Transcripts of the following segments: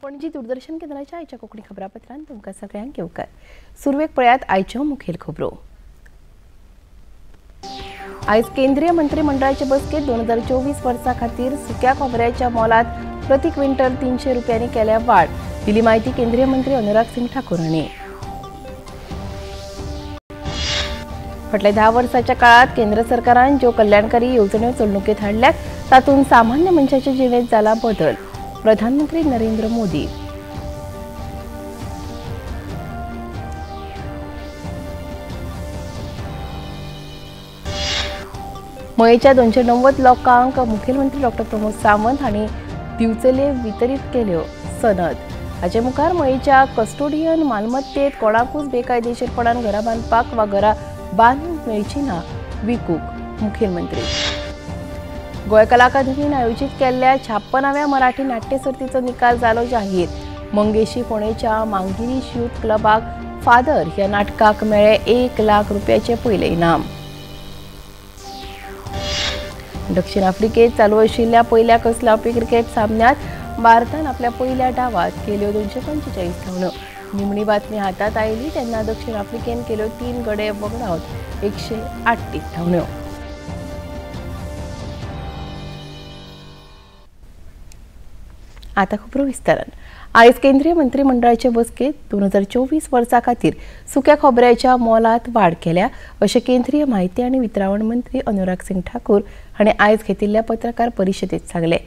पणजी दूरदर्शन केंद्राच्या आयच्या कोंकणी खबरापत्रांत तुमकां सगळ्यांक येवकार. सुरवेक पळयात आयच्यो मुखेल खबरो. आयज केंद्रीय मंत्रिमंडळाचे बसकेत 2024 वर्सा खातीर सुक्या खोबऱ्याच्या मोलात प्रति क्विंटल 300 रुपयांनी केल्या वाड दिली माहिती केंद्रीय मंत्री अनुराग सिंग ठाकूर हांणी. फाटल्या 10 वर्सांच्या काळात केंद्र सरकारान ज्यो कल्याणकारी येवजण्यो चलणुकेत हाडल्यात तातूंत सामान्य मनशाचे जिणेंत जाला बदल. प्रधानमंत्री नरेंद्र मोदी. मयेच्या 290 लोकांक मुखेलमंत्री डॉ. प्रमोद सावंत हांणी दिवचले वितरीत केल्यो सनद. हाचे मुखार मयेच्या कस्टोडियन मालमत्तेत कोणाकूच बेकायदेशीरपणान घरां बांदपाक वा घरां बांदूंक मेळची ना विकूंक मुखेलमंत्री. गोंय कला अकादमीन आयोजीत केल्ल्या 56व्या मराठी नाट्य सर्तीचो निकाल जालो जाहीर. मंगेशी फोंडेच्या मांगिरीश यूथ क्लबाक फादर ह्या नाटकाक मेळ्ळे 1 लाख रुपयाचे पयले इनाम. दक्षिण आफ्रिकेत चालू आशिल्ल्या पयल्या कसलावपी क्रिकेट सामन्यांत भारतान आपल्या पयल्या डावात केल्यो 245 धांवड्यो. निमणी बातमी हातात आयली तेन्ना दक्षिण आफ्रिकेन केल्यो 3 गडे वगडावत 138 धांवड्यो. आता खबरो विस्तारान. आयज केंद्रीय मंत्रिमंडळाचे बसकेत 2024 वर्सा खातीर सुक्या खोबऱ्याच्या मोलात वाड केल्या अशें केंद्रीय माहिती आनी वितरावण मंत्री अनुराग सिंग ठाकूर हांणी आयज घेतिल्ल्या पत्रकार परिशदेंत सांगलें.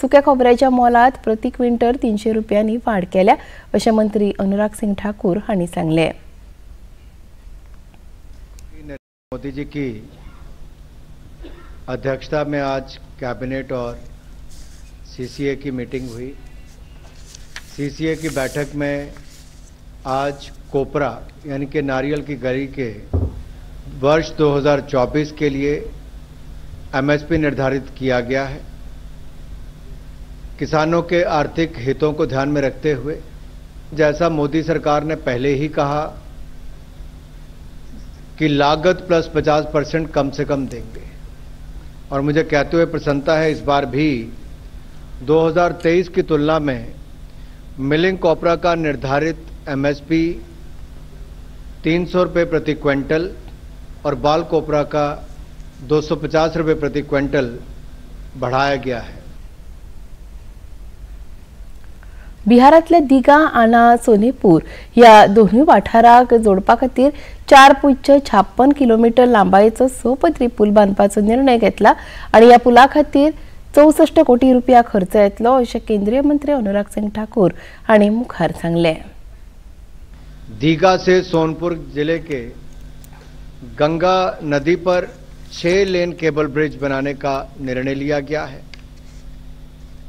सुक्या खोबऱ्याच्या मोलात प्रति क्विंटल 300 रुपयांनी वाड केल्या अशें मंत्री अनुराग सिंग ठाकूर हांणी सांगलें. मोदी जी की अध्यक्षता में आज कैबिनेट और सीसीए की मीटिंग हुई. सीसीए की बैठक में आज कोपरा यानी कि नारियल की गरी के वर्ष 2024 के लिए एमएसपी निर्धारित किया गया है. किसानों के आर्थिक हितों को ध्यान में रखते हुए जैसा मोदी सरकार ने पहले ही कहा कि लागत प्लस 50% कम से कम देंगे, और मुझे कहते हुए प्रसन्नता है इस बार भी 2023 की तुलना में मिलिंग कॉपरा का निर्धारित एमएसपी 300 रुपये प्रति क्विंटल और बाल कोपरा का 250 रुपये प्रति क्विंटल बढ़ाया गया है. बिहारातल्या दिघा आना सोनेपूर या दोन्ही वाठाराक जोडपा खातीर 4.56 किलोमीटर लांबायेचो 6 पदरी पूल बांदपाचो निर्णय घेतला आणि या पुला खातीर 64 कोटी रुपया खर्च येतलो अशें केंद्रीय मंत्री अनुराग सिंग ठाकूर हांणी मुखार सांगलें. दीघा से सोनपुर जिले के गंगा नदी पर 6 लेन केबल ब्रिज बनाने का निर्णय लिया गया है.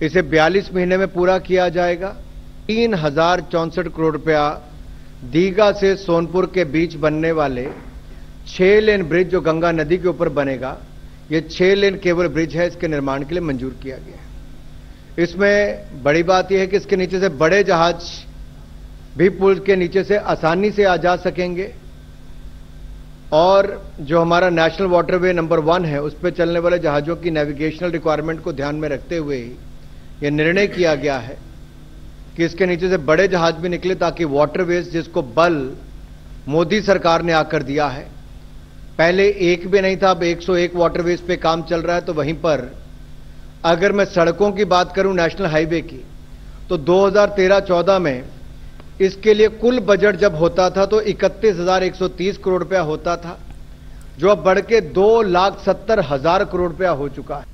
इसे 42 महीने में पूरा किया जाएगा. 3064 करोड़ रुपया दीघा से सोनपुर के बीच बनने वाले 6 लेन ब्रिज जो गंगा नदी के ऊपर बनेगा, ये 6 लेन केबल ब्रिज है, इसके निर्माण के लिए मंजूर किया गया है. इसमें बड़ी बात यह है कि इसके नीचे से बड़े जहाज भी पुल के नीचे से आसानी से आ जा सकेंगे, और जो हमारा नेशनल वाटरवे नंबर 1 है उस पर चलने वाले जहाज़ों की नेविगेशनल रिक्वायरमेंट को ध्यान में रखते हुए यह निर्णय किया गया है कि इसके नीचे से बड़े जहाज भी निकले, ताकि वाटरवेज जिसको बल मोदी सरकार ने आकर दिया है, पहले एक भी नहीं था, अब 101 वाटरवेज पे काम चल रहा है. तो वहीं पर अगर मैं सड़कों की बात करूं नेशनल हाईवे की, तो 2013-14 में इसके लिए कुल बजट जब होता था तो 31,130 करोड़ रुपया होता था, जो अब बढ़ के 2,70,000 करोड़ रुपया हो चुका है.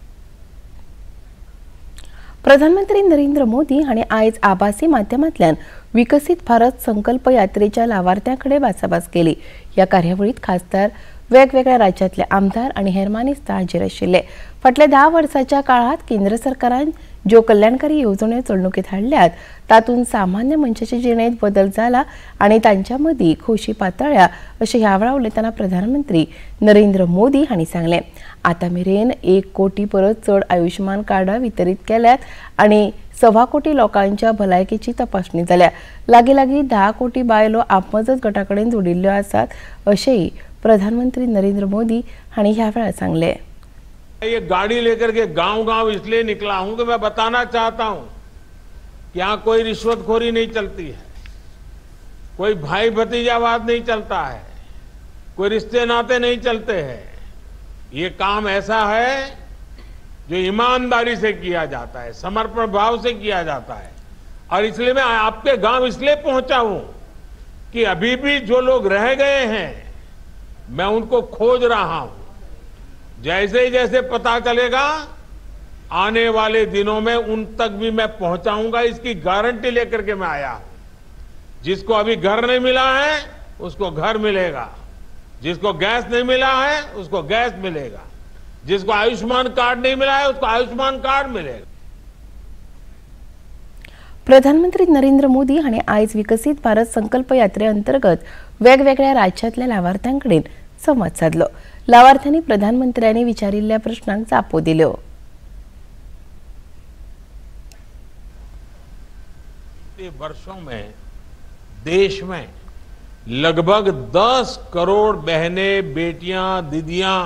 प्रधानमंत्री नरेंद्र मोदी हांणी आयज आभासी माध्यमांतल्यान विकसित भारत संकल्प यात्रेच्या लावार्थ्यांकडे भासाभास केली. या कार्यावळीत खासदार, वेगवेगळ्या राज्यांतले आमदार आणि हेर मानेस्तार हाजीर आशिल्ले. फाटल्या 10 वर्सांच्या काळात केंद्र सरकारान ज्यो कल्याणकारी येवजण्यो चलणुकेत हाडल्यात तातूंत सामान्य मनशाचे जिणेंत बदल जाला आणि तांच्या मदीं खोशी पातळ्ळ्या अशें ह्या वेळार उलयतना प्रधानमंत्री नरेंद्र मोदी हांणी सांगलें. आतां मेरेन 1 कोटी परस चड आयुष्यमान कार्डां वितरीत केल्यात आणि 1.25 कोटी लोकांच्या भलायकेची तपासणी जाल्या. लागीं 10 कोटी बायलो आपमजत गटाकडेन जोडिल्ल्यो आसात अशेंय प्रधानमंत्री नरेंद्र मोदी हांणी ह्या वेळार सांगलें. ये गाड़ी लेकर के गांव-गांव इसलिए निकला हूं कि मैं बताना चाहता हूं कि यहाँ कोई रिश्वतखोरी नहीं चलती है, कोई भाई भतीजावाद नहीं चलता है, कोई रिश्ते नाते नहीं चलते हैं। ये काम ऐसा है जो ईमानदारी से किया जाता है, समर्पण भाव से किया जाता है। और इसलिए मैं आपके गांव इसलिए पहुंचा हूं कि अभी भी जो लोग रह गए हैं मैं उनको खोज रहा हूं। जैसे ही जैसे पता चलेगा आने वाले दिनों में उन तक भी मैं पहुंचाऊंगा, इसकी गारंटी लेकर के मैं आया हूं। जिसको अभी घर नहीं मिला है उसको घर मिलेगा, जिसको गैस नहीं मिला है उसको गैस मिलेगा, जिसको आयुष्मान कार्ड नहीं मिला है उसको आयुष्मान कार्ड मिलेगा। प्रधानमंत्री नरेंद्र मोदी हांणी आयज विकसित भारत संकल्प यात्रे अंतर्गत वेगवेगळ्या राज्यांतल्या लावार्थ्यांकडेन संवाद साधलो। लावार्थ्यांनी प्रधानमंत्र्यांनी विचारिल्ल्या प्रश्नांक जापो दिल्यो। वर्षों में देश में लगभग 10 करोड़ बहनें, बेटियां, दीदियां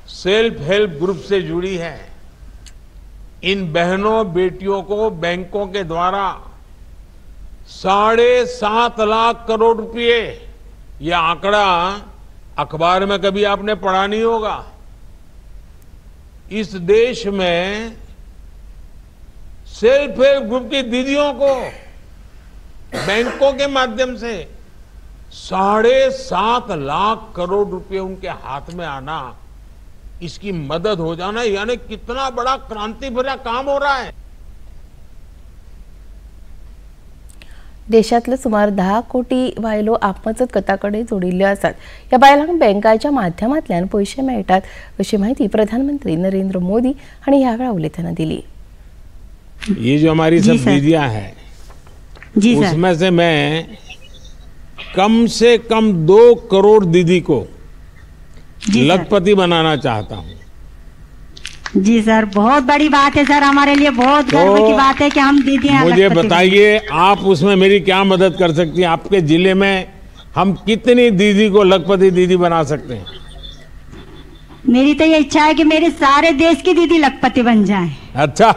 सेल्फ हेल्प ग्रुप से जुड़ी हैं। इन बहनों बेटियों को बैंकों के द्वारा 7.5 लाख करोड़ रुपए, यह आंकड़ा अखबार में कभी आपने पढ़ा नहीं होगा। इस देश में सेल्फ हेल्प ग्रुप की दीदियों को बैंकों के माध्यम से 7.5 लाख करोड़ रुपए उनके हाथ में आना, इसकी मदद हो जाना, यानी कितना बड़ा क्रांति भरा काम हो रहा है। देशातले सुमार 10 कोटी बायलो आपमजत गटाकडे जोडिल्ल्यो आसात। या बायलांक बँकाच्या माध्यमांतल्यान पैसे मेळटात अशी माहिती प्रधानमंत्री नरेंद्र मोदी हांणी ह्या वेळा उलयतना दिली। ये जो हमारी सब दीदियां हैं उसमें से मैं कम से कम 2 करोड़ दीदी को लखपति बनाना चाहता हूं। जी सर, बहुत बड़ी बात है सर, हमारे लिए बहुत गर्व की बात है कि हम दीदियां मुझे बताइए आप उसमें मेरी क्या मदद कर सकती हैं? आपके जिले में हम कितनी दीदी को लखपति दीदी बना सकते हैं? मेरी तो ये इच्छा है कि मेरे सारे देश की दीदी लखपति बन जाएं। अच्छा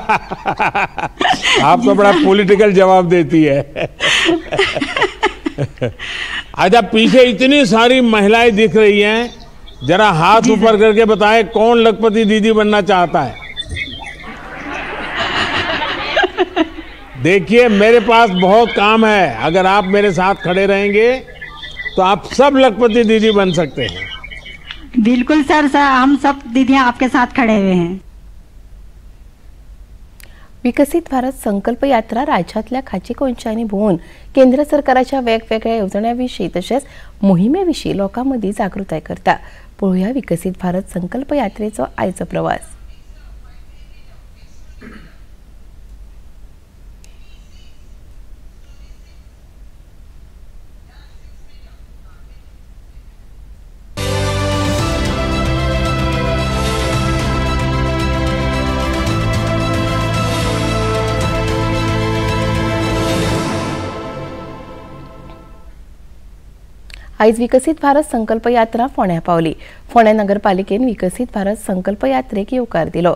आप तो बड़ा पॉलिटिकल जवाब देती है। अच्छा, पीछे इतनी सारी महिलाएं दिख रही हैं, जरा हाथ ऊपर करके बताएं कौन लखपति दीदी बनना चाहता है? देखिए मेरे पास बहुत काम है, अगर आप मेरे साथ खड़े रहेंगे तो आप सब लखपति दीदी बन सकते हैं। बिल्कुल सर, हम सब दीदियां आपके साथ खड़े हुए हैं। विकसित भारत संकल्प यात्रा राज्यातल्या खाची कोनशांनी भोवून केंद्र सरकाराच्या वेगवेगळ्या योजनांविशीं तशेंच मोहिमेविशीं लोकांमदीं जागृताय करता। पळोवया विकसित भारत संकल्प यात्रेचो आयचो प्रवास। आयज विकसित भारत संकल्प यात्रा फोंड्या पावली। फोंड्या नगरपालिकेन विकसित भारत संकल्प यात्रेक येवकार दिलो।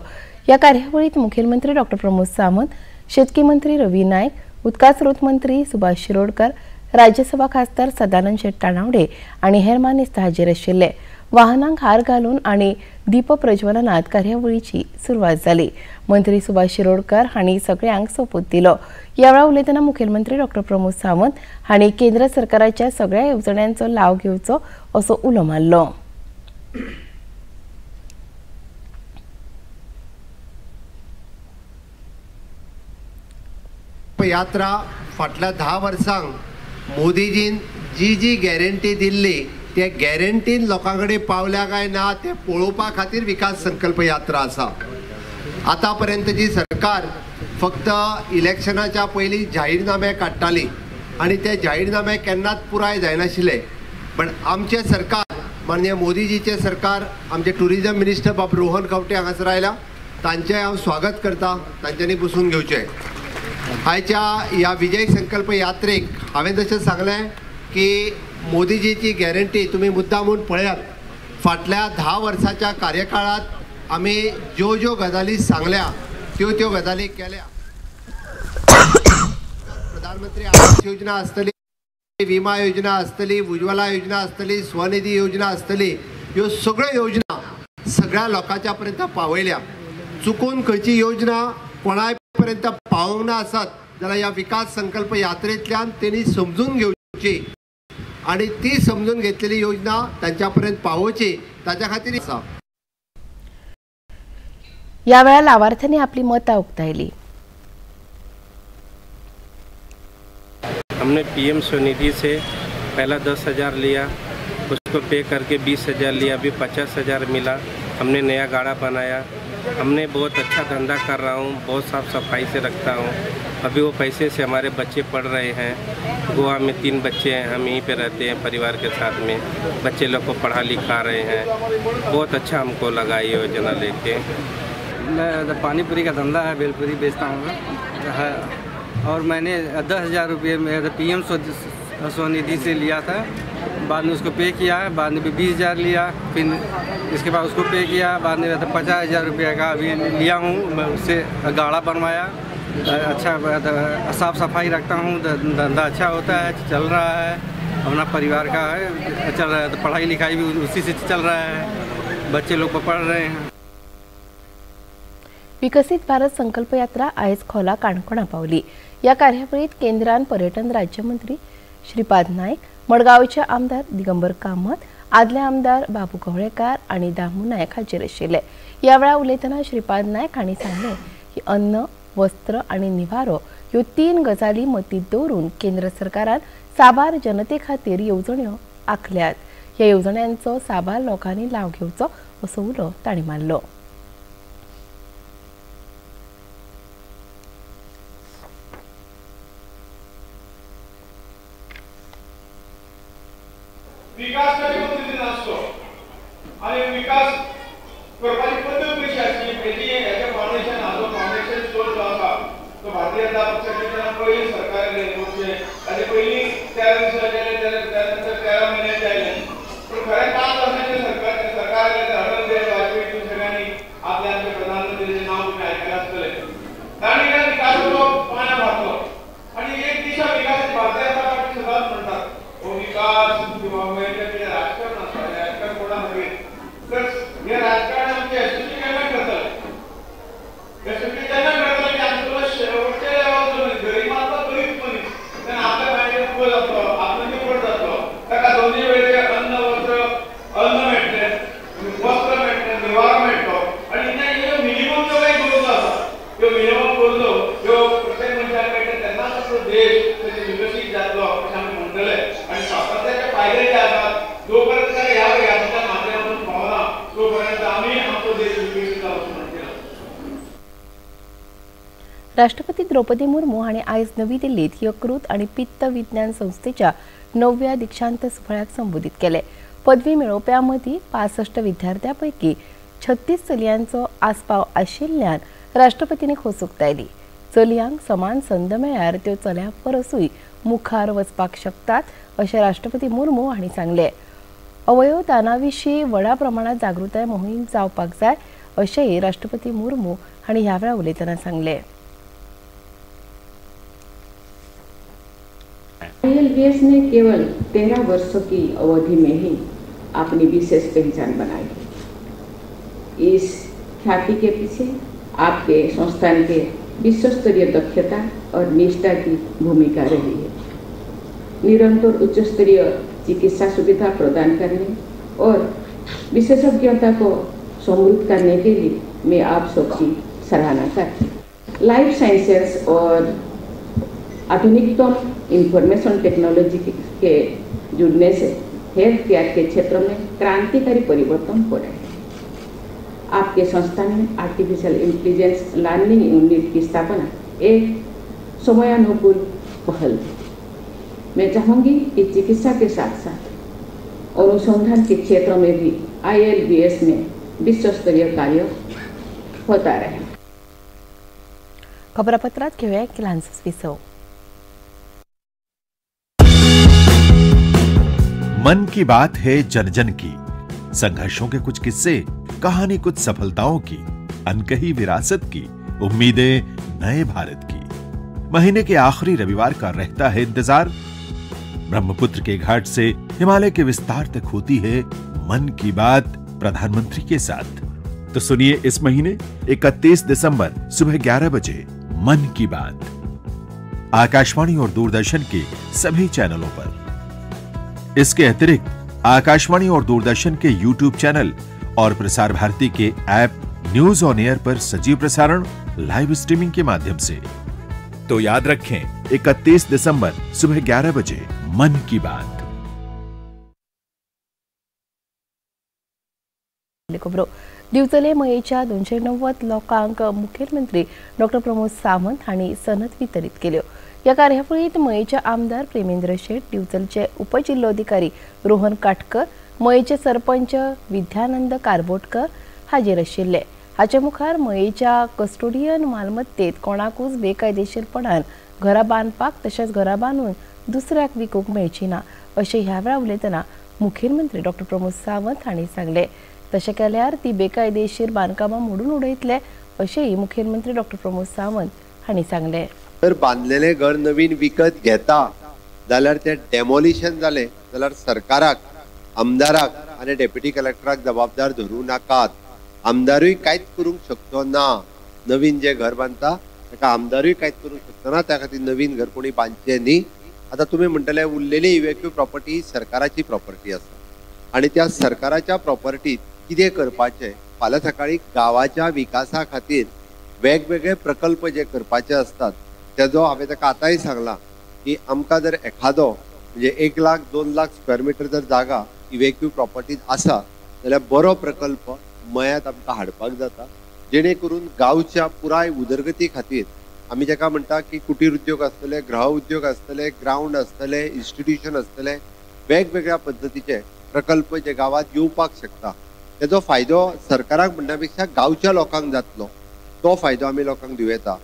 या कार्यावळीत मुखेलमंत्री डॉ. प्रमोद सावंत, शेतकी मंत्री रवी नायक, उदका स्रोत मंत्री सुभाष शिरोडकर, राज्यसभा खासदार सदानंद शेट ताणावडे आणि हेर मानेस्त हाजीर आशिल्ले। वाहनांक हार घालून आणि दीप प्रज्वलनात कार्यावळीची सुरवात जाली। मंत्री सुभाष शिरोडकर हांणी सगळ्यांक सोपूत दिलो। या वेळा उलयतना मुखेलमंत्री डॉ. प्रमोद सावंत हांणी केंद्र सरकाराच्या सगळ्या येवजण्यांचो लाव घेवचो असो उलो मारलो। यात्रा फाटल्या 10 वर्सांक मोदीजीन जी गॅरंटी दिल्ली ते गॅरंटीन लोकांकडे पावल्या काय ना ते पळोवपा खातीर विकास संकल्प यात्रा आसा। आतापर्यंतची सरकार फक्त इलेक्शनाच्या पयलीं जाहीरनामे काडटाली आणि ते जाहीरनामे केन्नाच पुराय जायनाशिल्ले। पण आमचे सरकार माननीय मोदीजीचे सरकार, आमचे टुरिझम मिनिस्टर बाब रोहन खंवटे हांगासर आयला, तांचें हांव स्वागत करता, तांच्यांनी बसून घेवचें। आयच्या ह्या विजय संकल्प यात्रेक हांवें जशें सांगलें की मोदीजीची गॅरंटी तुम्ही मुद्दामून पळयात। फाटल्या 10 वर्साच्या कार्यकाळात आम्ही ज्यो गजाली सांगल्या त्यो गजाली केल्या। प्रधानमंत्री आवास योजना असतली, विमा योजना असतली, उज्ज्वला योजना असतली, स्वनिधी योजना असतली, ह्यो सगळ्यो योजना सगळ्या लोकांच्या पर्यंत पावयल्या. चुकून खंयची योजना कोणाय पर्यंत पावूंक ना आसत जाल्यार ह्या विकास संकल्प यात्रेंतल्यान तेणी समजून घेवची आणि ती समजून घेतलेली योजना त्यांच्यापर्यंत पावोवची, ताच्या खातीर आसा. यावेळा लाभार्थ्यांनी आपली मतं उक्तायली. हमने पीएम स्वनिधि से पहला 10,000 लिया, उसको पे करके 20,000 लिया, अभी 50,000 मिला. हमने नया गाड़ा बनाया. हमने बहुत अच्छा धंधा कर रहा हूँ, बहुत साफ़ सफाई से रखता हूँ. अभी वो पैसे से हमारे बच्चे पढ़ रहे हैं. गोवा में 3 बच्चे हैं, हम यहीं पे रहते हैं परिवार के साथ में. बच्चे लोग को पढ़ा लिखा रहे हैं. बहुत अच्छा हमको लगा ये योजना लेके. मैं पानी पूरी का धंधा है, भेलपूरी बेचता हूँ है, और मैंने 10,000 रुपये में पीएम स्वनिधि से लिया था. बाद में उसको पे किया, बाद में 20,000 लिया, फिर इसके बाद उसको पे किया, बाद में 50,000 रुपये का अभी लिया हूँ. मैं उससे गाड़ा बनवाया. अच्छा साफ़ सफाई रखता हूँ, धंधा अच्छा होता है, चल रहा है. अपना परिवार का है, चल रहा है. तो पढ़ाई लिखाई भी उसी से चल रहा है, बच्चे लोग को पढ़ रहे हैं. विकसित भारत संकल्प यात्रा आयज खोला काणकोणा पावली. या कार्यावळीत केंद्रान पर्यटन राज्यमंत्री श्रीपाद नाईक, मडगांवचे आमदार दिगंबर कामत, आदले आमदार बाबू कवळेकार आणि दामू नायक हाजीर आशिल्ले. या वेळा उलयतना श्रीपाद नायक हांणी सांगले की अन्न, वस्त्र आणि निवारो ह्यो 3 गजाली मतींत दवरून केंद्र सरकारान साबार जनते खातीर येवजण्यो आंखल्यात. ह्या येवजण्यांचो साबार लोकांनी लाव घेवचो असो उलो तांणी मारलो. विकास कधी पद्धतीने असतो आणि विकास करपाची पद्धत कशी असली पहिली याच्या फाउंडेशन हा जो फाउंडेशन स्टोर जो आसा तो भारतीय जनता पक्षाची पहिली सरकार नेमवचे आणि पहिली 13 दिवसां गेले त्यानंतर 13 महिने जाले. पण खऱ्या 5 वर्षाचे सरकार अटल बिहारी वाजपेयी सगळ्यांनी आपल्या आमच्या प्रधानमंत्रीचे नाव तुम्ही ऐकलं असतले. त्यांनी या विकासाचा पाण्या घातलो आणि एक दिशा विकास भारतीय जनता पक्ष सदाच म्हणतात विकास किंवा राजकारण असतं राजकारण कोणामध्ये तर हे राजकारण आमचे यशस्वी केव्हा करतात यशस्वी त्यांना करतात की आमचं शेवटच्या लेवलचं गरीबाचा गरीब मनीस त्यांना आपल्या बाहेर पुढे जातो आपण मी पुढे जातो त्याला दोन्ही वेळेचे अन्न मिळते वस्त्र मिळते निवारा मिळतो आणि नाही मिनिमम जो काही गरज असतो तो मिनिमम गरजो जो प्रत्येक मनशाला मिळते त्यांना आपला देश त्याचे विकसित जातो असं आम्ही म्हणतले. आणि स्वातंत्र्याच्या फायदे जे असतात जोपर्यंत या याच्या माध्यमातून पावला तोपर्यंत आम्ही आमचा देश विकसित असं म्हणतो. राष्ट्रपती द्रौपदी मुर्मू हांणी आयज नवी दिल्लीत यकृत आणि पित्त विज्ञान संस्थेच्या 9व्या दीक्षांत सोहळ्याक संबोधित केले. पदवी मेळोवप्यां मदीं 65 विद्यार्थ्यांपैकी 36 चलयांचो आस्पाव आशिल्ल्यान राष्ट्रपतींनी खोस उक्तायली. चलयांक समान संद मेळ्ळ्यार त्यो चल्यां परसूय मुखार वचपाक शकतात अशें राष्ट्रपती मुर्मू हांणी सांगले. अवयव दानाविशीं व्हडा प्रमाणात जागृताय मोहीम जावपाक जाय अशेंय राष्ट्रपती मुर्मू हांणी ह्या वेळा उलयतना सांगले. ILBS ने केवल 13 वर्षों की अवधि में ही अपनी विशेष पहचान बनाई. इस ख्याति के पीछे आपके संस्थान के विश्वस्तरीय दक्षता और निष्ठा की भूमिका रही है. निरंतर उच्च स्तरीय चिकित्सा सुविधा प्रदान करने और विशेषज्ञता को समृद्ध करने के लिए मैं आप सबकी सराहना करती हूँ. लाइफ साइंसेस और आधुनिकतम इंफॉर्मेशन टेक्नोलॉजी के जुड़ने से हेल्थ केयर के क्षेत्र में क्रांतिकारी परिवर्तन हो रहे हैं. आपके संस्थान में आर्टिफिशियल इंटेलिजेंस लर्निंग यूनिट की स्थापना एक समयानुकूल पहल है. मैं चाहूँगी कि चिकित्सा के साथ साथ अनुसंधान के क्षेत्र में भी ILBS में विश्व स्तरीय कार्य होता रहे. खबरापत्रात घेऊया एक लहानसा विसव. मन की बात है जन जन की. संघर्षों के कुछ किस्से, कहानी कुछ सफलताओं की, अनकही विरासत की, उम्मीदें नए भारत की. महीने के आखिरी रविवार का रहता है इंतजार। ब्रह्मपुत्र के घाट से हिमालय के विस्तार तक होती है मन की बात प्रधानमंत्री के साथ। तो सुनिए इस महीने 31 दिसंबर सुबह 11 बजे मन की बात आकाशवाणी और दूरदर्शन के सभी चैनलों पर। इसके अतिरिक्त आकाशवाणी और दूरदर्शन के YouTube चैनल और प्रसार भारती के ऐप न्यूज ऑन एयर पर सजीव प्रसारण लाइव स्ट्रीमिंग के माध्यम से। तो याद रखें 31 दिसंबर सुबह 11 बजे मन की बात। दिवचले मयेच्या 290 लोकांक मुखेलमंत्री डॉक्टर प्रमोद सावंत हांणी सनद वितरीत केल्यो। या कार्यावळीत मयेचे आमदार प्रेमेंद्र शेट, दिवचलचे उपजिल्लोधिकारी रोहन काटकर, मयेचे सरपंच विद्यानंद कारबोटकर हाजीर आशिल्ले। हाचे मुखार मयेच्या कस्टोडियन मालमत्तेत कोणाकूच बेकायदेशीरपणान घरां बांदपाक तशेंच घरां बांदून दुसऱ्याक विकूंक मेळची ना अशें ह्या वेळार उलयतना मुखेलमंत्री डॉक्टर प्रमोद सावंत हांणी सांगले। तशें केल्यार ती बेकायदेशीर बांदकामां मोडून उडयतले अशेंय मुखेलमंत्री डॉक्टर प्रमोद सावंत हांणी सांगले। जर बांदलेले घर नवीन विकत घेता जाल्यार ते डेमोलिशन जाले जाल्यार सरकाराक, आमदाराक आनी डेप्युटी कलेक्टराक जबाबदार धरूं नाकात। आमदारूय कांयच करूंक शकतो ना। नवीन जे घर बांदता ताका आमदारूय कांयच करूंक शकतो ना, त्या खातीर नवीन घर कोणी बांदचें न्ही। आतां तुमी म्हणटले उरलेली इव्हॅक्यू प्रॉपर्टी सरकाराची प्रॉपर्टी आसा आनी त्या सरकाराच्या प्रॉपर्टीत कितें करपाचें, फाल्यां सकाळी गांवाच्या विकासा खातीर वेगवेगळे प्रकल्प जे करपाचे असतात तेजो हांवें ताका आतांय सांगलां की आमकां जर एखादो म्हणजे 1 लाख 2 लाख स्क्वेअर मिटर जर जागा इव्हॅक्यू प्रॉपर्टीत आसा जाल्यार बरो प्रकल्प मयात आमकां हाडपाक जाता, जेणे करून गांवच्या पुराय उदरगती खातीर आमी जेका म्हणटा की कुटीर उद्योग आसतले, गृह उद्योग आसतले, ग्राउंड आसतले, इन्स्टिट्यूशन आसतले, वेगवेगळ्या पद्दतीचे प्रकल्प जे गावात येवपाक शकता तेजो फायदो सरकाराक म्हणण्या पेक्षा गांवच्या लोकांक जातलो। तो फायदो आमी लोकांक दिवं येता।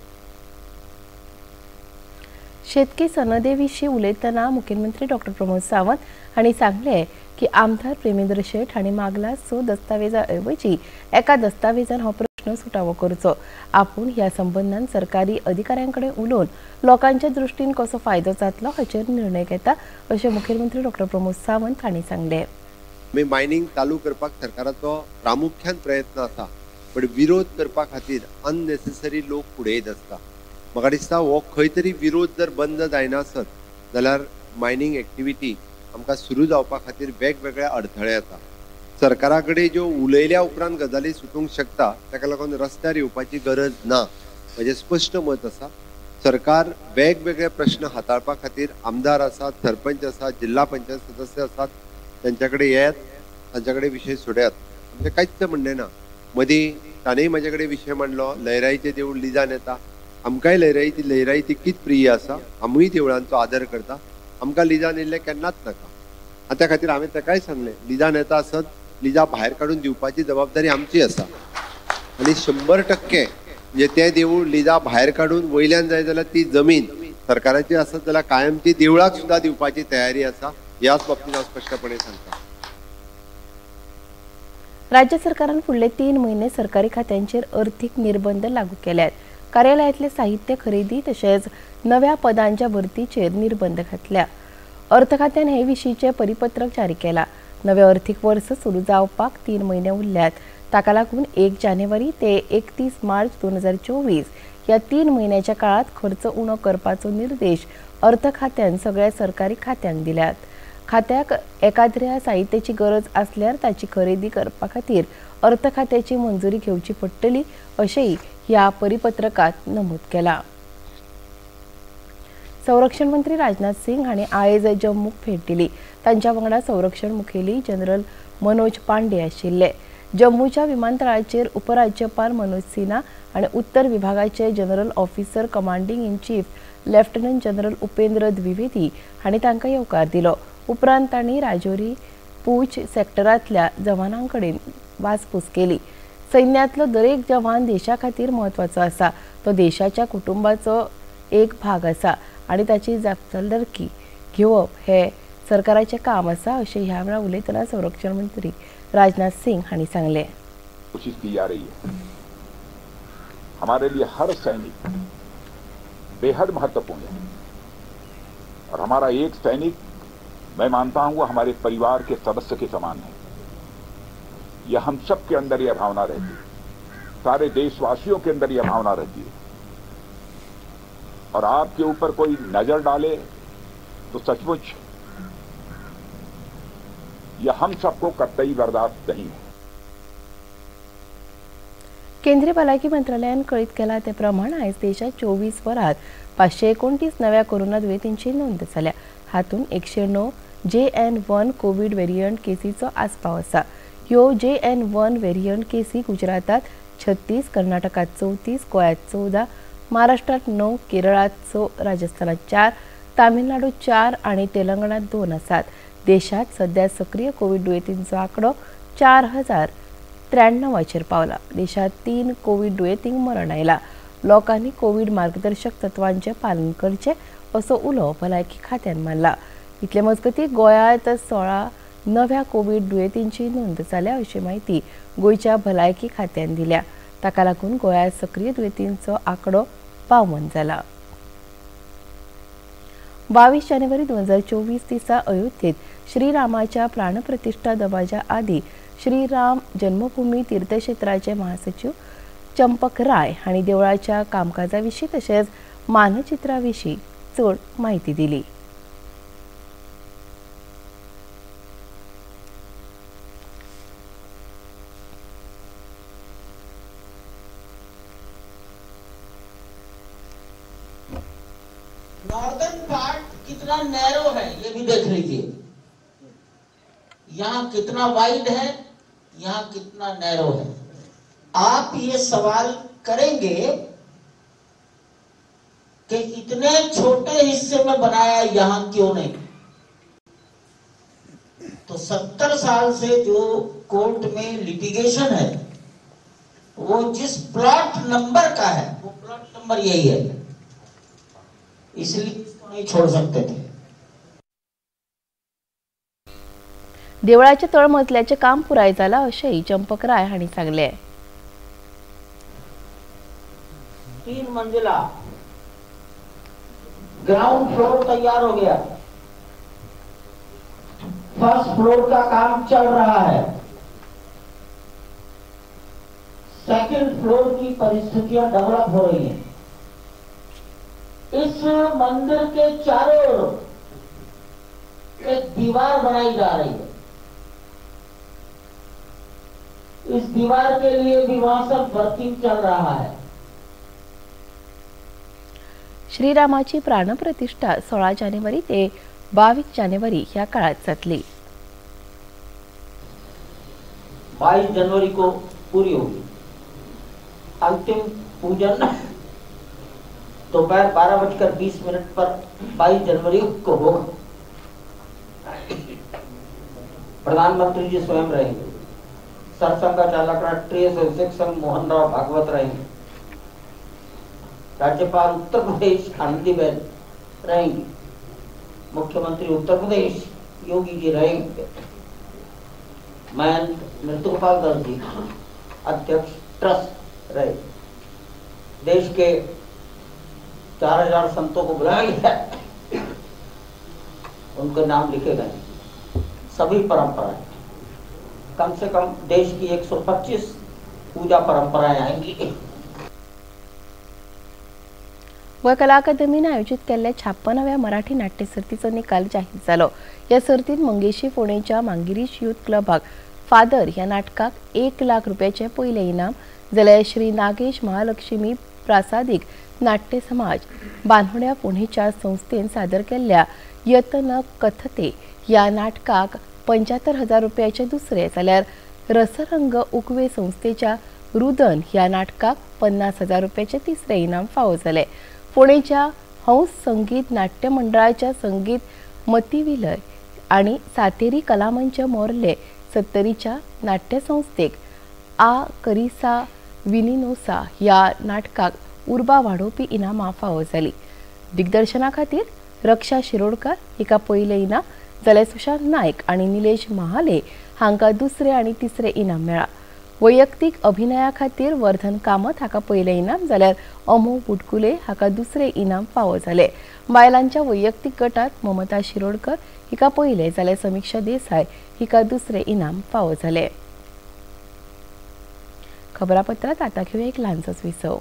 शेतकी सनदे विशीं उलयतना मुखेलमंत्री डॉक्टर प्रमोद सावंत हांणी सांगले की आमदार प्रेमेंद्र शेट हांणी मागला 6 दस्तावेजां ऐवजी एका दस्तावेजान हो प्रश्न सुटावो करचो। आपूण ह्या संबंधान सरकारी अधिकाऱ्यांकडे उलोवन लोकांच्या दृश्टीन कसो फायदो जातलो हाचेर निर्णय घेता अशें मुखेलमंत्री डॉक्टर प्रमोद सावंत हांणी सांगले। मायनिंग चालू करपाक सरकाराचो प्रामुख्यान प्रयत्न आसा, पण विरोध करपा खातीर अननेसेसरी लोक फुडें येत आसता। म्हाका दिसता हो खंय तरी विरोध जर बंद जायना आसत जाल्यार मायनिंग एक्टिविटी आमकां सुरू जावपा खातीर वेगवेगळे अडथळे येता। सरकारा कडेन ज्यो उलयल्या उपरांत गजाली सुटूंक शकता ताका लागून रस्त्यार येवपाची गरज ना, म्हजें स्पश्ट मत आसा। सरकार वेगवेगळे प्रश्न हाताळपा खातीर आमदार आसात, सरपंच आसात, जिल्हा पंचायत सदस्य आसात, त्यांच्या कडेन येयात, तांच्या कडेन विशय सोडयात, आमचें कांयच म्हणणें ना। मदीं ताणेंय म्हाजे कडेन विशय मांडलो, लयराईचें देवूळ लिजान येता। आमकांय लयराई तितकीच प्रिय आसा, आमूय देवळांचो आदर करता, आमकां लिजान येयल्लें केन्नाच नाका। आनी त्या खातीर हांवें ताकाय सांगलें लिजान येता आसत लिजा भायर काडून दिवपाची जबाबदारी आमची आसा आनी 100% म्हणजे तें देवूळ लिजा भायर काडून वयल्यान जाय जाल्यार ती जमीन सरकाराची आसत जाल्यार कायमची देवळाक सुद्दां दिवपाची तयारी आसा, ह्याच बाबतींत हांव स्पश्टपणे सांगता। राज्य सरकारान फुडले 3 म्हयने सरकारी खात्यांचेर अर्थीक निर्बंध लागू केल्यात। कार्यालयातले साहित्य खरेदी तशेंच नव्या पदांच्या भरतीचेर निर्बंध घातल्या। अर्थ खात्यान हे विशींचे परिपत्रक जारी केला। नवे अर्थीक वर्स सुरू जावपाक 3 म्हयने उरल्यात। ताका लागून 1 जानेवारी ते 31 मार्च 2024 या 3 म्हयन्याच्या काळात खर्च उणो करपाचो निर्देश अर्थ खात्यान सगळ्या सरकारी खात्यांक दिल्यात। खात्याक एखाद्या साहित्याची गरज आसल्यार ताची खरेदी करपा खातीर अर्थ खात्याची मंजुरी घेवची पडटली अशेंय ह्या परिपत्रकात नमूद केला। संरक्षण मंत्री राजनाथ सिंग हांणी आयज जम्मूक भेट दिली। तांच्या वांगडा संरक्षण मुखेली जनरल मनोज पांडे आशिल्ले। जम्मूच्या विमानतळाचेर उपराज्यपाल मनोज सिन्हा आनी उत्तर विभागाचे general officer commanding in chief lieutenant general Upendra Dwivedi हांणी तांकां येवकार दिलो। उपरांत तांणी राजौरी पूंछ सेक्टरांतल्या जवानांकडेन वासपूस केली। सैन्यातलो दरेक जवान देशा खातीर म्हत्वाचो आसा, तो देशाच्या कुटुंबाचो एक भाग आसा आनी ताची जबाबदारी घेवप हे सरकाराचे काम आसा अशें ह्या वेळार उलयतना संरक्षण मंत्री राजनाथ सिंह हांणी सांगले। कोशिश की जा रही है, हमारे लिए हर सैनिक बेहद महत्वपूर्ण है। और हमारा एक सैनिक, मैं मानता हूं, वो हमारे परिवार के सदस्य के समान है। यह हम सब के अंदर यह भावना रहती है, सारे देशवासियों के अंदर यह भावना रहती है। और आपके ऊपर कोई नजर डाले तो सचमुच यह हम सबको कतई बर्दाश्त नहीं है। केंद्रीय भलायकी मंत्रालयान कळीत केला ते प्रमाण आयज देशात 24 वरात 529 नव्या कोरोना दुयेंतींची नोंद जाल्या। हातून 109 JN1 कोविड व्हेरियंट केसीचो आस्पाव आसा। ह्यो JN1 व्हेरियंट केसी गुजरातात 36, कर्नाटकात 34, गोंयात 14, महाराष्ट्रात 9, केरळात 6, राजस्थानात 4, तामिळनाडूत 4 आणि तेलंगणात 2 आसात। देशात सध्या सक्रिय कोविड दुयेंतींचो आंकडो 4093 पावला। देशात 3 कोविड दुयेंतींक मरण आयला। लोकांनी कोविड मार्गदर्शक तत्वांचे पालन करचे असो उलो भलायकी खात्यान मारला। इतले मजगती गोंयांत 16 नव्या कोविड दुयेंतींची नोंद जाल्या अशी माहिती गोंयच्या भलायकी खात्यान दिल्या। ताका लागून गोंयांत सक्रिय दुयेंतींचो आंकडो 52 जाला। 22 जानेवारी 2024 दिसा अयोध्येत श्रीरामाच्या प्राणप्रतिष्ठा दबाजा आदी श्रीराम जन्मभूमी तीर्थक्षेत्राचे महासचिव चंपक राय हांणी देवळाच्या कामकाजाविशीं तशेंच मानचित्राविशीं चड माहिती दिली। नॉर्दर्न पार्ट कितना नैरो है ये भी देख लीजिए। यहाँ कितना वाइड है, यहाँ कितना नैरो है। आप ये सवाल करेंगे कि इतने छोटे हिस्से में बनाया यहाँ क्यों नहीं। तो 70 साल से जो कोर्ट में लिटिगेशन है वो जिस प्लॉट नंबर का है वो प्लॉट नंबर यही है, इसलिए इसको नहीं छोड़ सकते थे। देवळाच्या तळमजल्याचे काम पुराय जाला अशेंय चंपक राय हांणी सांगले। 3 मंजिला ग्राउंड फ्लोर तैयार हो गया, फर्स्ट फ्लोर का काम चल रहा है, सेकंड फ्लोर की परिस्थितियां डेवलप हो रही हैं। इस मंदिर के चारों ओर एक दीवार बनाई जा रही है। इस दीवार के लिए भी वहां सब वर्किंग चल रहा है। श्रीरामाची प्राणप्रतिष्ठा 16 जानेवारी ते 22 जानेवारी ह्या काळात जातली। 22 जनवरी को पूरी होगी। अंतिम पूजन दोपहर 12:20 पर 22 जनवरी को होगा। प्रधानमंत्री जी स्वयं रहेंगे, सरसंघ का चालक राष्ट्रीय स्वयंसेवक संघ मोहन राव भागवत रहेंगे, राज्यपाल उत्तर प्रदेश आनंदीबेन रहेंगी, मुख्यमंत्री उत्तर प्रदेश योगी जी रहेंगे, मैं नृत्यगोपाल दास जी अध्यक्ष ट्रस्ट रहे। देश के 4000 संतों को बुलाया गया, उनके नाम लिखे गए। सभी परंपराएं, कम से कम देश की 125 पूजा परंपराएं आएंगी। गोंय कला अकादमीने आयोजित केल्ल्या 56व्या मराठी नाट्य सर्तीचो निकाल जाहीर जालो। ह्या सर्तीत मंगेशी फोंडेच्या मांगिरीश युथ क्लबाक फादर ह्या नाटकाक 1 लाख रुपयाचे पयले इनाम, जाल्यार श्री नागेश महालक्ष्मी प्रासादीक नाट्य समाज बांदोड्या पुणेच्या संस्थेन सादर केल्ल्या यत्न कथते ह्या नाटकाक 75,000 रुपयाचे दुसरे, जाल्यार रसरंग उकवे संस्थेच्या रुदन ह्या नाटकाक 50,000 रुपयाचे तिसरे इनाम फावो जाले। पुणेच्या हंस संगीत नाट्य मंडळाच्या संगीत मतिविलय आणि सातेरी कलामंच मोर्ले 70च्या नाट्य संस्थेक आ करिसा विनिनोसा ह्या नाटकाक उर्बा वाडोवपी इनामां फावो जाली। दिग्दर्शना खातीर रक्षा शिरोडकर हिका पयले इनाम, जाल्यार सुशांत नायक आणि निलेश महाले हांकां दुसरे आणि तिसरे इनाम मेळ्ळा। वैयक्तीक अभिनया खातीर वर्धन कामत हाका पयले इनाम जाल्यार अमो बुटकुले हाका दुसरे इनाम फावो जाले। बायलांच्या वैयक्तीक गटात ममता शिरोडकर हिका पयले जाल्यार समीक्षा देसाय हिका दुसरे इनाम फावो जाले। खबरापत्रात आता घेऊया एक लहानसोच विसव।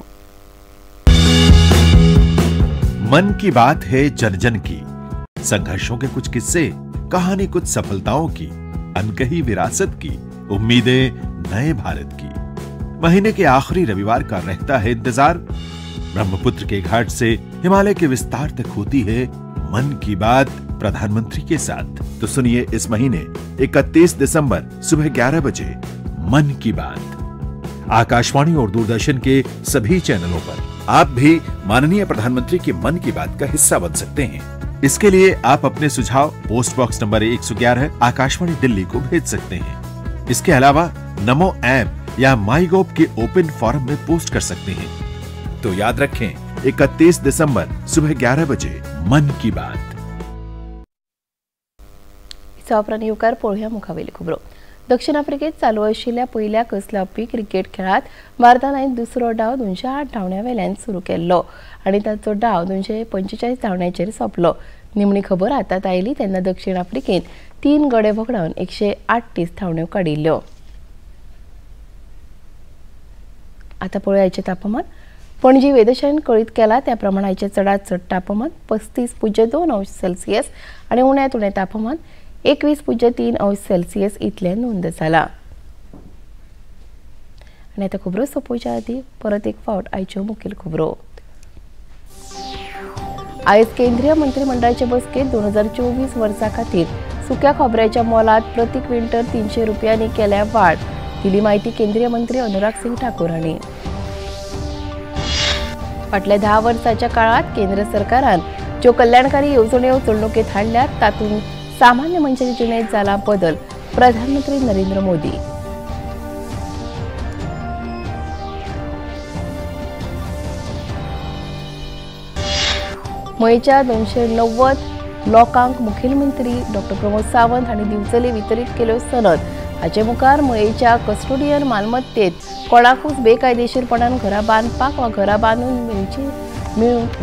मन की बात है जन जन की, संघर्षों के कुछ किस्से, कहानी कुछ सफलताओं की, अनकही विरासत की, उम्मीदें नए भारत की। महीने के आखिरी रविवार का रहता है इंतजार। ब्रह्मपुत्र के घाट से हिमालय के विस्तार तक होती है मन की बात प्रधानमंत्री के साथ। तो सुनिए इस महीने 31 दिसंबर सुबह 11 बजे मन की बात। आकाशवाणी और दूरदर्शन के सभी चैनलों पर आप भी माननीय प्रधानमंत्री की मन की बात का हिस्सा बन सकते हैं। इसके लिए आप अपने सुझाव post box number 111 Akashvani Delhi को भेज सकते हैं। इसके अलावा नमो ऐप या माई गोव के ओपन फोरम में पोस्ट कर सकते हैं। तो याद रखें 31 दिसंबर सुबह 11 बजे मन की बात। उपरांत येवकार पळोवया मुखावेली खबरो। दक्षिण आफ्रिकेत चालू आशिल्ल्या पहिल्या कसलापी क्रिकेट खेळात भारतान आयज दुसरो डाव 208 धांवड्यावेल्यान सुरू केल्लो आनी ताचो डाव 245 धांवड्यांचेर सोंपलो। निमणी खबर हातात आयली तेन्ना दक्षिण आफ्रिकेन 3 गडे वगडावन 138 धांवड्यो काडिल्ल्यो। आता पळोवया आयचे तापमान। पणजी वेधशाळेन कळीत केला त्या प्रमाण आयचे चडांत चड तापमान 35.2 अंश सेल्सियस आनी उण्यांत उणें तापमान 21.3 अंश सेल्सियस इतलें नोंद जाला। आनी आतां खबरो सोंपोवच्या आदीं परत एक फावट आयच्यो मुखेल खबरो। आयज केंद्रीय मंत्रिमंडळाचे बसकेत 2024 वर्सा खातीर सुक्या खोबऱ्याच्या मोलात प्रति क्विंटल 300 रुपयांनी केल्या वाड दिली माहिती केंद्रीय मंत्री अनुराग सिंग ठाकूर हांणी। फाटल्या 10 वर्सांच्या काळात केंद्र सरकारान ज्यो कल्याणकारी येवजण्यो चलणुकेत हाडल्यात तातूंत सामान्य मनशाचे जिणेंत जाला बदल प्रधानमंत्री नरेंद्र मोदी। मयेच्या 290 लोकांक मुखेलमंत्री डॉक्टर प्रमोद सावंत हांणी दिवचले वितरीत केल्यो सनद। हाचे मुखार मयेच्या कस्टोडियन मालमत्तेत कोणाकूच बेकायदेशीरपणान घरां बांदपाक वा घरां बांदून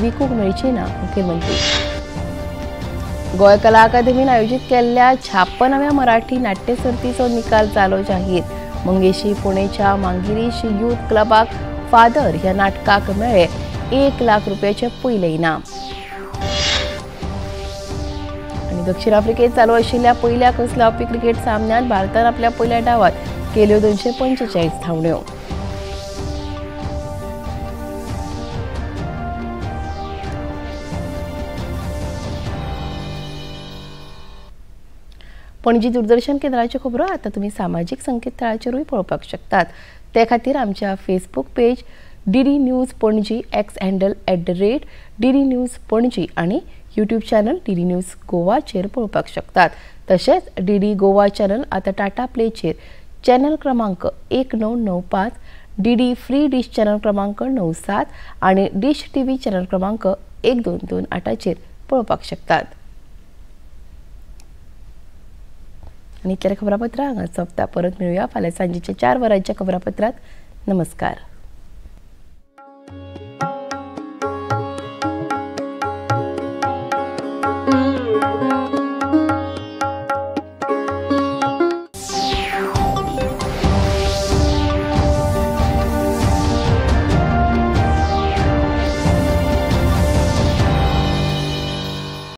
विकूंक मेळची ना। मुखेलमंत्री गोंय कला अकादेमीन आयोजीत केल्ल्या 56व्या मराठी नाट्य सर्तीचो निकाल जालो जाहीर। मंगेशी पुणेच्या मांगिरीश यूथ क्लबाक फादर ह्या नाटकाक मेळ्ळे 1 लाख रुपयाचे पयले इनाम। आणि दक्षिण आफ्रिकेत चालू आशिल्ल्या पहिल्या कसलापी क्रिकेट सामन्यात भारतान आपल्या पहिल्या डावात केल्यो 245 धांवड्यो। पणजी दूरदर्शन केंद्राच्यो खबरो आता तुम्ही सामाजिक संकेतथळाचेरूय पळोवपाक शकतात। ते खातीर आमच्या Facebook page DD news Panaji, x handle @DD news Panaji आणि यूट्यूब चॅनल डीडी न्यूज गोवाचेर पळोवपाक शकतात। तशेंच डीडी गोवा चॅनल आता टाटा प्लेचेर चॅनल क्रमांक 1995, डीडी फ्री डिश चॅनल क्रमांक 97 आणि डिश टीव्ही चॅनल क्रमांक 1228चेर पळोवपाक शकतात। आणि इतल्या खबरापत्रां हांगा सोंपता। परत मेळुया फाल्यां सांजेच्या 4 वरांच्या खबरापत्रांत। नमस्कार।